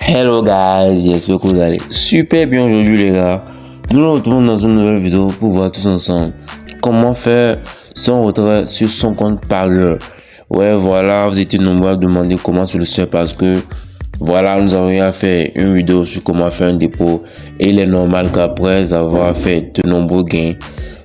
Hello guys, j'espère que vous allez super bien aujourd'hui les gars. Nous nous retrouvons dans une nouvelle vidéo pour voir tous ensemble comment faire son retrait sur son compte Parler. Ouais voilà, vous étiez nombreux à demander comment se le faire parce que voilà, nous avons eu à faire une vidéo sur comment faire un dépôt et il est normal qu'après avoir fait de nombreux gains,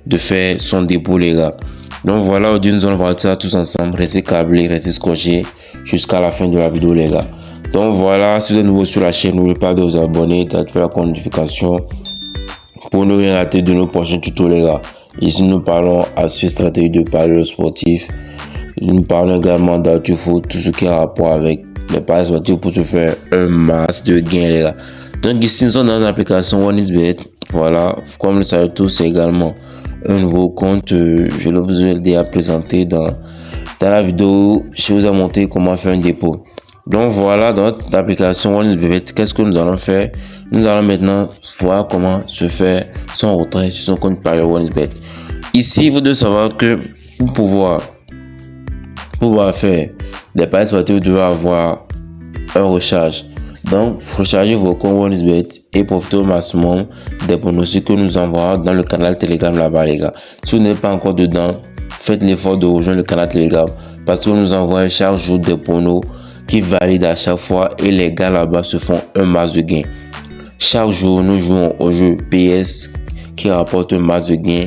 de faire son dépôt les gars. Donc voilà, aujourd'hui nous allons voir ça tous ensemble, restez câblés, restez scotchés jusqu'à la fin de la vidéo les gars. Donc voilà, si vous êtes nouveau sur la chaîne, n'oubliez pas de vous abonner, d'activer la notification pour ne rien rater de nos prochains tutos les gars. Ici nous parlons astuces stratégie de parieurs sportifs. Nous parlons également d'ActuFoot, tout ce qui a rapport avec les paris sportifs pour se faire un max de gains les gars. Donc ici nous sommes dans l'application OneXBet. Voilà, comme le savez tous, c'est également un nouveau compte. Je vous ai déjà présenté dans la vidéo. Je vous ai montré comment faire un dépôt. Donc voilà, dans notre application OneXBet, qu'est-ce que nous allons faire? Nous allons maintenant voir comment se faire son retrait sur son compte par OneXBet. Ici, vous devez savoir que pour pouvoir faire des paris sportifs, vous devez avoir un recharge. Donc, rechargez vos comptes OneXBet et profitez au maximum des bonus que nous envoyons dans le canal Telegram là-bas, les gars. Si vous n'êtes pas encore dedans, faites l'effort de rejoindre le canal Telegram parce que nous envoyons chaque jour des bonus qui valident à chaque fois et les gars là-bas se font un max de gains. Chaque jour, nous jouons au jeu PS qui rapporte un max de gains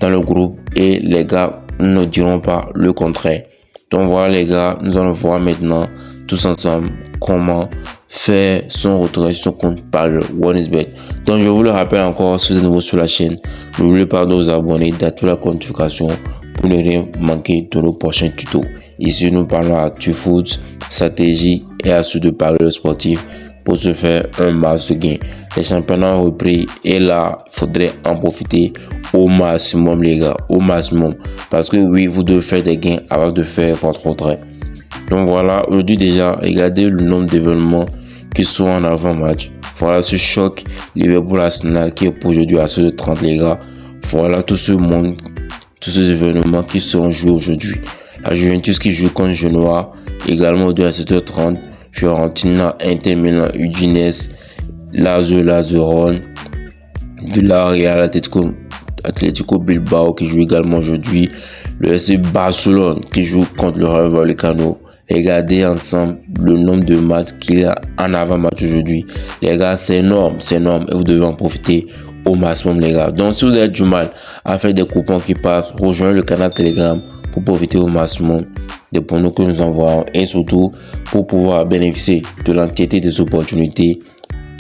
dans le groupe et les gars ne diront pas le contraire. Donc voilà les gars, nous allons voir maintenant tous ensemble comment faire son retrait sur son compte par le OneXBet. Donc je vous le rappelle encore, si vous êtes nouveau sur la chaîne, n'oubliez pas de vous abonner, d'activer la notification pour ne rien manquer de nos prochains tutos. Ici nous parlons ActuFoot, stratégie et astuces de parieurs sportifs pour se faire un max de gains. Les championnats ont repris et là, il faudrait en profiter au maximum les gars, au maximum. Parce que oui, vous devez faire des gains avant de faire votre retrait. Donc voilà, aujourd'hui déjà, regardez le nombre d'événements qui sont en avant-match. Voilà ce choc Liverpool-Arsenal qui est pour aujourd'hui à 7h30 les gars. Voilà tout ce monde, tous ces événements qui seront joués aujourd'hui. La Juventus qui joue contre Genoa, également au 2 à 7h30. Fiorentina, Inter Milan, Udinese, Lazio, Lazio, Villarreal, Atlético Bilbao qui joue également aujourd'hui. Le FC Barcelone qui joue contre le Rayo Vallecano. Regardez ensemble le nombre de matchs qu'il y a en avant-match aujourd'hui. Les gars, c'est énorme et vous devez en profiter au maximum les gars. Donc si vous avez du mal à faire des coupons qui passent, rejoignez le canal Telegram pour profiter au maximum des bonus que nous envoyons et surtout pour pouvoir bénéficier de l'entièreté des opportunités.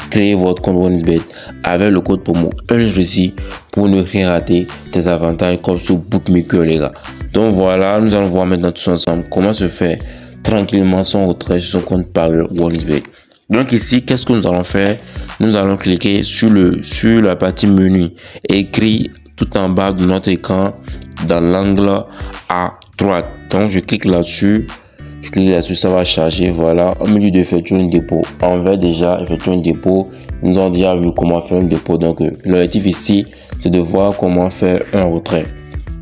Créez votre compte OneXBet avec le code promo ELGECI pour ne rien rater des avantages comme sur Bookmaker les gars. Donc voilà, nous allons voir maintenant tous ensemble comment se faire tranquillement son retrait sur son compte par OneXBet. Donc ici, qu'est-ce que nous allons faire? Nous allons cliquer sur la partie menu écrit tout en bas de notre écran dans l'angle à droite. Donc je clique là-dessus, ça va charger. Voilà, au milieu d'effectuer un dépôt, on va déjà effectuer un dépôt. Nous avons déjà vu comment faire un dépôt. Donc l'objectif ici, c'est de voir comment faire un retrait.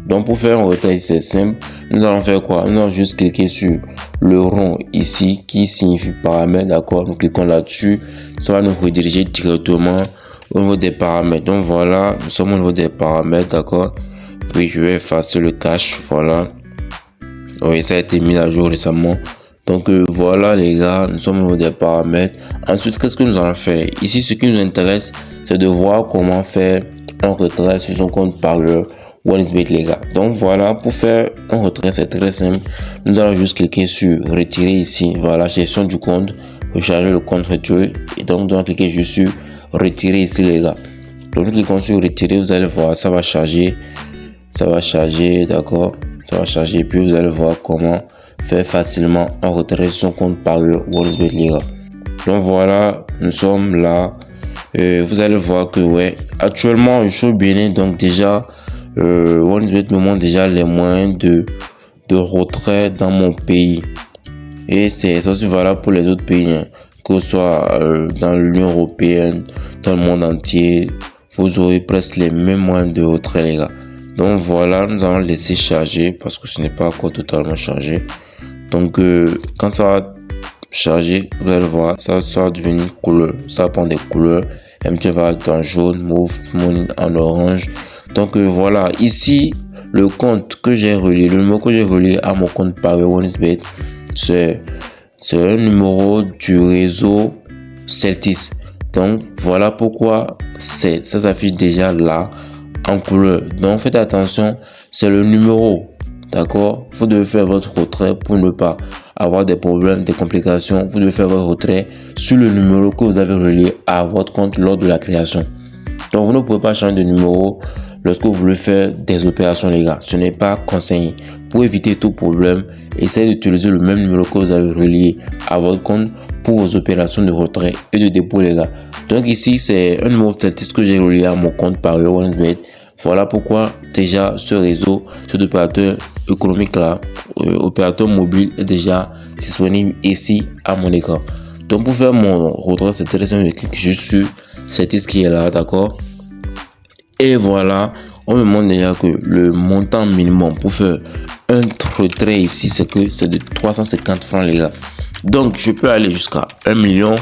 Donc pour faire un retrait, c'est simple. Nous allons faire quoi? Nous allons juste cliquer sur le rond ici qui signifie paramètres, d'accord? Nous cliquons là-dessus, ça va nous rediriger directement au niveau des paramètres. Donc voilà, nous sommes au niveau des paramètres, d'accord? Puis je vais effacer le cache, voilà. Oui, ça a été mis à jour récemment. Donc voilà les gars, nous sommes au niveau des paramètres. Ensuite, qu'est-ce que nous allons faire? Ici, ce qui nous intéresse, c'est de voir comment faire un retrait sur son compte par le OneXBet les gars. Donc voilà, pour faire un retrait, c'est très simple. Nous allons juste cliquer sur retirer ici. Voilà, gestion du compte, recharger le compte retiré. Et donc, nous allons cliquer juste sur retirer ici les gars. Donc nous cliquons sur retirer, vous allez voir, ça va charger, d'accord, ça va charger, puis vous allez voir comment faire facilement un retrait sur son compte par le OneXBet les gars. Donc voilà, nous sommes là. Vous allez voir que ouais, actuellement je suis bien, donc déjà OneXBet me montre déjà les moyens de retrait dans mon pays et c'est aussi valable pour les autres pays, hein, que ce soit dans l'Union européenne, dans le monde entier. Vous aurez presque les mêmes moyens de retrait les gars. Donc voilà, nous allons laisser charger parce que ce n'est pas encore totalement chargé. Donc quand ça va charger, vous allez voir, ça sera devenu couleur. Ça va prendre des couleurs. MTN va être en jaune, mauve, en orange. Donc voilà, ici, le compte que j'ai relié, le numéro que j'ai relié à mon compte par OneXBet, c'est un numéro du réseau Celtis. Donc voilà pourquoi ça s'affiche déjà là en couleur. Donc faites attention, c'est le numéro. D'accord? Vous devez faire votre retrait pour ne pas avoir des problèmes, des complications. Vous devez faire votre retrait sur le numéro que vous avez relié à votre compte lors de la création. Donc vous ne pouvez pas changer de numéro lorsque vous voulez faire des opérations, les gars. Ce n'est pas conseillé. Pour éviter tout problème, essayez d'utiliser le même numéro que vous avez relié à votre compte pour vos opérations de retrait et de dépôt, les gars. Donc ici, c'est un numéro statistique que j'ai relié à mon compte par OneXBet. Voilà pourquoi déjà ce réseau, cet opérateur économique là, opérateur mobile est déjà disponible ici à mon écran. Donc pour faire mon retrait, c'est très simple, je clique juste sur Celtis qui est là, d'accord? Et voilà, on me montre déjà que le montant minimum pour faire un retrait ici, c'est de 350 francs, les gars. Donc je peux aller jusqu'à 1 million.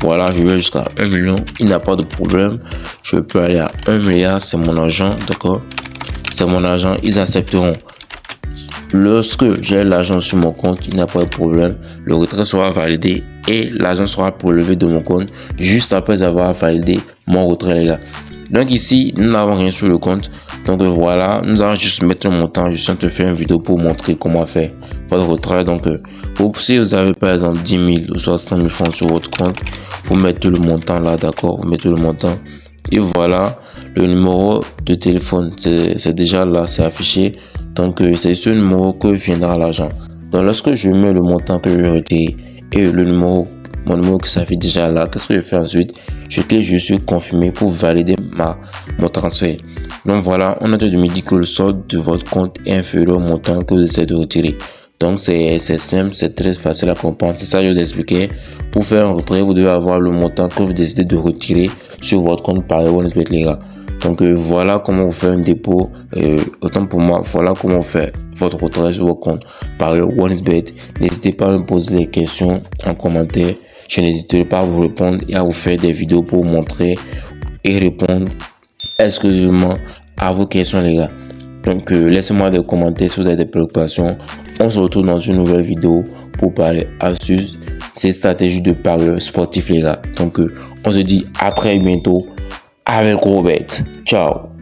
Voilà, je vais jusqu'à 1 million. Il n'y a pas de problème. Je peux aller à 1 milliard. C'est mon argent, d'accord? C'est mon argent. Ils accepteront. Lorsque j'ai l'argent sur mon compte, il n'y a pas de problème. Le retrait sera validé et l'argent sera prélevé de mon compte juste après avoir validé mon retrait, les gars. Donc ici, nous n'avons rien sur le compte. Donc voilà, nous allons juste mettre le montant. Je suis en train de faire une vidéo pour montrer comment faire votre retrait. Donc si vous avez par exemple 10 000 ou 60 000 francs sur votre compte, vous mettez le montant là, d'accord? Vous mettez le montant. Et voilà, le numéro de téléphone, c'est déjà là, c'est affiché. Donc c'est ce numéro que viendra l'argent. Donc lorsque je mets le montant que je vais retirer et le numéro, mon numéro qui s'affiche déjà là, qu'est-ce que je fais ensuite? Je clique juste sur confirmer pour valider mon transfert. Donc voilà, on a de me dire que le solde de votre compte est inférieur au montant que vous essayez de retirer. Donc c'est simple, c'est très facile à comprendre. C'est ça que je vous expliquais. Pour faire un retrait, vous devez avoir le montant que vous décidez de retirer sur votre compte par OneXBet, les gars. Donc voilà comment vous faites un dépôt. Autant pour moi, voilà comment vous faites votre retrait sur votre compte par OneXBet. N'hésitez pas à me poser des questions en commentaire. Je n'hésiterai pas à vous répondre et à vous faire des vidéos pour vous montrer et répondre exclusivement à vos questions, les gars. Donc laissez-moi des commentaires si vous avez des préoccupations. On se retrouve dans une nouvelle vidéo pour parler astuces, ces stratégies de parieurs sportifs, les gars. Donc on se dit à très bientôt avec Robert. Ciao.